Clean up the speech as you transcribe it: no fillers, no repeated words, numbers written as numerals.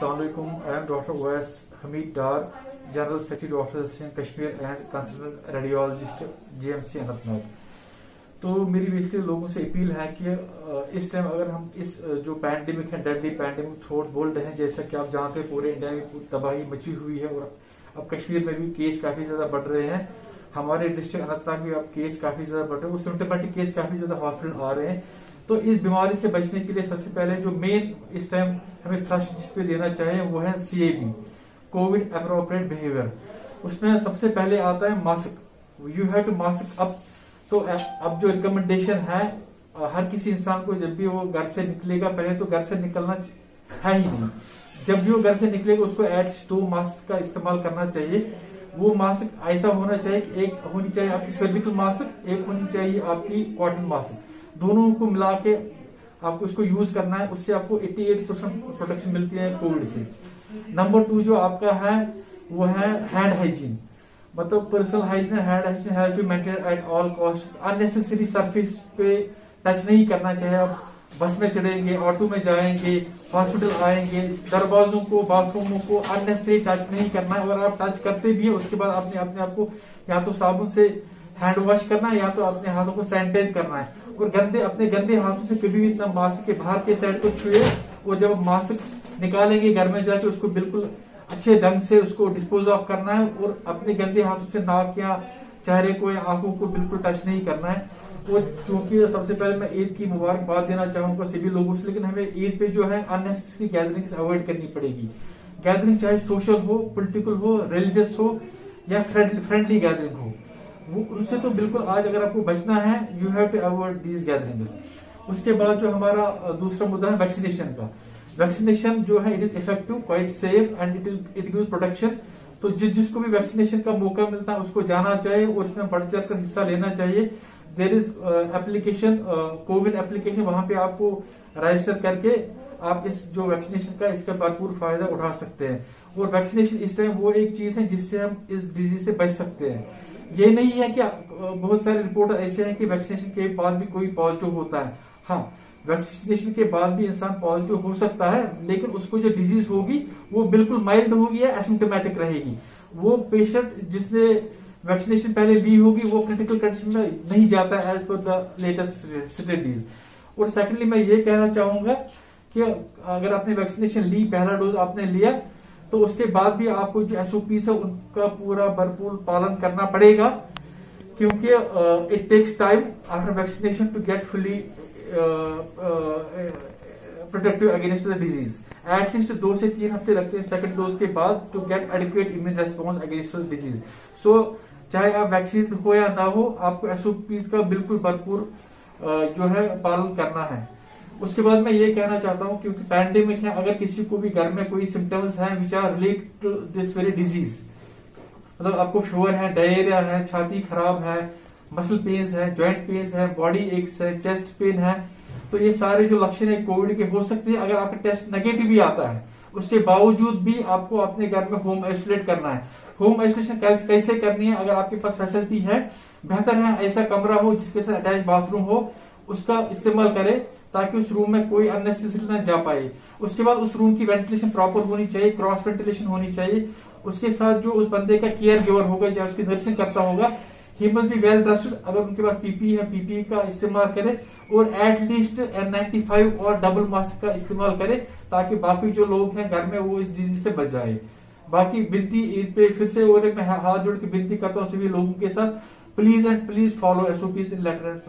Assalamualaikum. I am Dr. Ois Hamid Dar, General Secretary Doctor Kashmir and Consultant Radiologist GMC Anantnag. तो मेरी basically लोगों से appeal है कि इस टाइम अगर हम इस जो पैंडेमिक है, डेडली पैंडेमिक थ्रोट बोल रहे हैं, जैसा कि आप जानते हैं पूरे इंडिया में तबाही मची हुई है और अब कश्मीर में भी केस काफी ज्यादा बढ़ रहे हैं। हमारे डिस्ट्रिक्ट अनंतनाग में अब केस काफी ज्यादा बढ़ रहे हैं और सिम्टोमेटिक केस काफी ज्यादा हॉस्पिटल आ रहे हैं। तो इस बीमारी से बचने के लिए सबसे पहले जो मेन इस टाइम हमें थ्रस्ट जिस पे देना चाहिए वो है CAB, कोविड एप्रोप्रिएट बिहेवियर। उसमें सबसे पहले आता है mask, you have to mask up. तो अब जो रिकमेंडेशन है हर किसी इंसान को जब भी वो घर से निकलेगा, पहले तो घर से निकलना है ही नहीं, जब भी वो घर से निकलेगा उसको एट 2 मास्क का इस्तेमाल करना चाहिए। वो मास्क ऐसा होना चाहिए कि एक होनी चाहिए आपकी सर्जिकल मास्क, एक होनी चाहिए आपकी कॉटन मास्क, दोनों को मिला के आपको इसको यूज करना है। उससे आपको 88% प्रोटेक्शन मिलती है कोविड से। नंबर 2 जो आपका है वो है हैंड हाइजीन, मतलब personal hygiene, hand hygiene has to maintain at all cost. Unnecessary surface पे टच नहीं करना चाहिए। आप बस में चढ़ेंगे, ऑटो में जाएंगे, हॉस्पिटल आएंगे, दरवाजों को, बाथरूमों को अननेसेसरी टच नहीं करना है। और आप टच करते भी है उसके बाद आपने अपने आप को या तो साबुन से हैंड वॉश करना है या तो अपने हाथों को सैनिटाइज करना है। और अपने गंदे हाथों से कभी भी इतना मास्क के बाहर के साइड को छुए और जब मास्क निकालेंगे घर में जाके उसको बिल्कुल अच्छे ढंग से उसको डिस्पोज ऑफ करना है। और अपने गंदे हाथों से नाक या चेहरे को या आंखों को बिल्कुल टच नहीं करना है। और क्योंकि सबसे पहले मैं ईद की मुबारकबाद देना चाहूंगा सभी लोगों से, लेकिन हमें ईद पे जो है अननेसेसरी गैदरिंग्स अवॉइड करनी पड़ेगी। गैदरिंग चाहे सोशल हो, पॉलिटिकल हो, रिलीजियस हो या फ्रेंडली गैदरिंग हो, वो उनसे तो बिल्कुल आज अगर आपको बचना है you have to avoid these gatherings. उसके बाद जो हमारा दूसरा मुद्दा है वैक्सीनेशन का। वैक्सीनेशन जो है it is effective, quite safe and it gives protection. तो जिसको भी वैक्सीनेशन का मौका मिलता है उसको जाना चाहिए और इसमें बढ़ चढ़कर हिस्सा लेना चाहिए। There is application, CoWIN application, वहां पे आपको रजिस्टर करके आप इस जो वैक्सीनेशन का इसका भरपूर फायदा उठा सकते हैं। और वैक्सीनेशन इस टाइम वो एक चीज है जिससे हम इस डिजीज से बच सकते हैं। ये नहीं है कि बहुत सारे रिपोर्ट ऐसे हैं कि वैक्सीनेशन के बाद भी कोई पॉजिटिव होता है। हाँ, वैक्सीनेशन के बाद भी इंसान पॉजिटिव हो सकता है, लेकिन उसको जो डिजीज होगी वो बिल्कुल माइल्ड होगी या एसिम्टोमेटिक रहेगी। वो पेशेंट जिसने वैक्सीनेशन पहले ली होगी वो क्रिटिकल कंडीशन में नहीं जाता है as per the latest studies. और सेकेंडली मैं ये कहना चाहूंगा कि अगर आपने वैक्सीनेशन ली, पहला डोज आपने लिया, तो उसके बाद भी आपको जो SOPs है उनका पूरा भरपूर पालन करना पड़ेगा, क्योंकि it takes time after vaccination to get fully protective against the disease. At least 2 से 3 हफ्ते लगते हैं सेकंड डोज के बाद to get adequate immune response against the disease. So चाहे आप वैक्सीन हो या ना हो, आपको SOPs का बिल्कुल भरपूर जो है पालन करना है। उसके बाद मैं ये कहना चाहता हूं क्योंकि पैंडेमिक है, अगर किसी को भी घर में कोई सिम्टम्स है which are related to this very disease, मतलब आपको फीवर है, डायरिया है, छाती खराब है, मसल पेन्स है, जॉइंट पेन्स है, बॉडी एक्स है, चेस्ट पेन है, तो ये सारे जो लक्षण है कोविड के हो सकते हैं। अगर आपका टेस्ट नेगेटिव भी आता है उसके बावजूद भी आपको अपने घर में होम आइसोलेट करना है। होम आइसोलेशन कैसे करनी है? अगर आपके पास फैसिलिटी है, बेहतर है ऐसा कमरा हो जिसके साथ अटैच बाथरूम हो, उसका इस्तेमाल करें ताकि उस रूम में कोई अननेसेसरी ना जा पाए। उसके बाद उस रूम की वेंटिलेशन प्रॉपर होनी चाहिए, क्रॉस वेंटिलेशन होनी चाहिए। उसके साथ जो उस बंदे का केयर गिवर होगा या उसकी नर्सिंग करता होगा, he must be well dressed. अगर उनके पास PPE है, PPE का इस्तेमाल करें और एटलीस्ट N95 और डबल मास्क का इस्तेमाल करें ताकि बाकी जो लोग हैं घर में वो इस डिजीज से बच जाए। बाकी विनती ईद पे फिर से और मैं हाथ जोड़ के विनती करता हूँ सभी लोगों के साथ, please and please follow SOPs in letter and